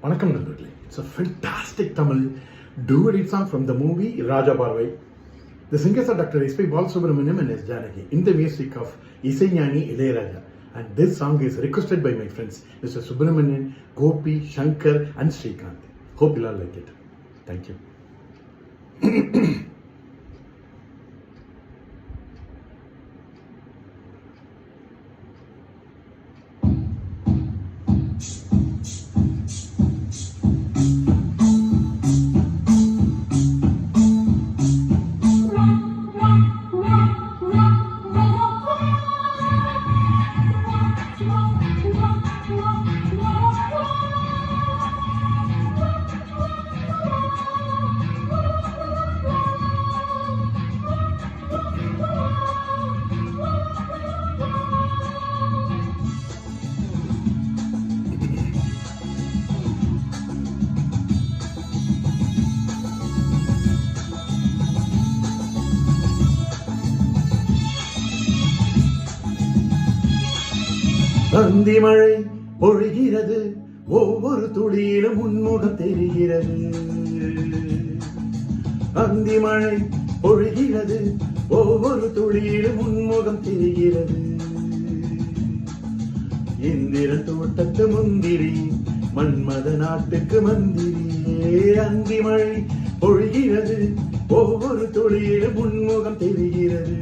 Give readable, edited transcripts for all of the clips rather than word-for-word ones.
வணக்கம் நண்பர்களே. It's a fantastic Tamil duet song from the movie Raja Parvai. The singers are Dr. S.P. Balasubramaniam and S. Janaki in the music of Isaignani Ilayaraja. And this song is requested by my friends Mr. Subramanian, Gopi, Shankar and Srikanth. Hope you all like it. Thank you. அந்தி மழை பொழிகிறது, ஒவ்வொரு துளியிலும் உன்முகம் தெரிகிறது. அந்தி மழை பொழிகிறது, ஒவ்வொரு துளியிலும் உன்முகம் தெரிகிறது. இந்திரன் தோட்டத்து முந்திரி, மன்மத நாட்டுக்கு மந்திரியே. அந்தி மழை பொழிகிறது, ஒவ்வொரு துளியிலும் உன்முகம் தெரிகிறது.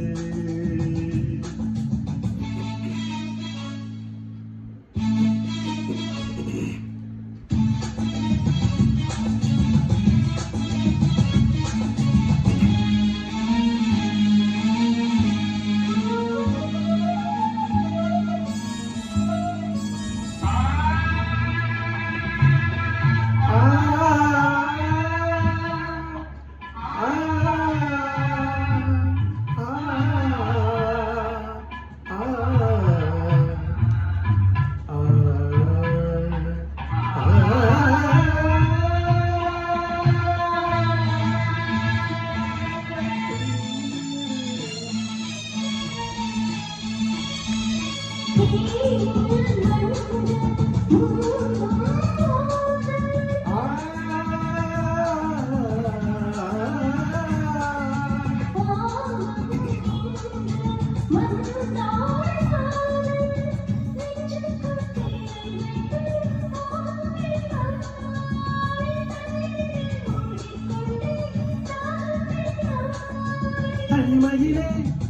தனிமையிலே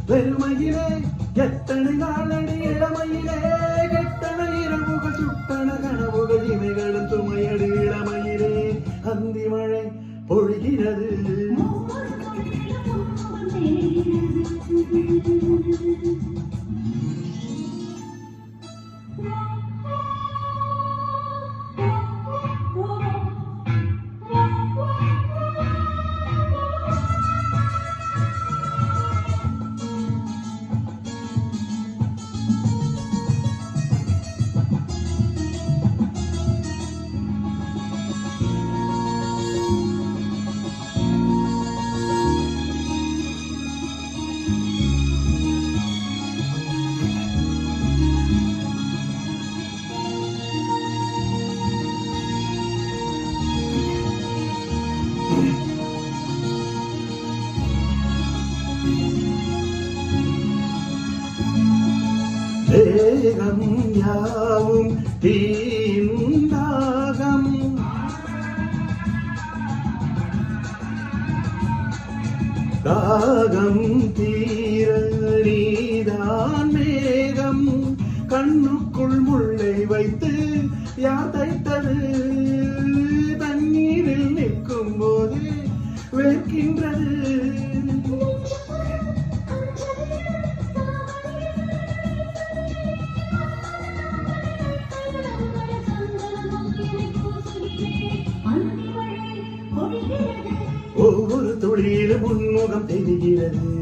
பெருமையிலே எத்தனை நாளடி இளமையிலே கெட்டன இரவுகள் சுட்டன கனவுகள் இமைகளும் சுமையடி இளமையிலே. அந்தி மழை பொழிகிறது. தேகம் யாவும் தீந்தாகம், தாகம் தீர நீதான் மேகம். கண்ணுக்குள் முள்ளை வைத்து யார் தைத்தது? தண்ணீரில் நிற்கும் போது வேர்க்கின்றது. ஒவ்வொரு துளியிலும் உன்முகம் தெரிகிறது.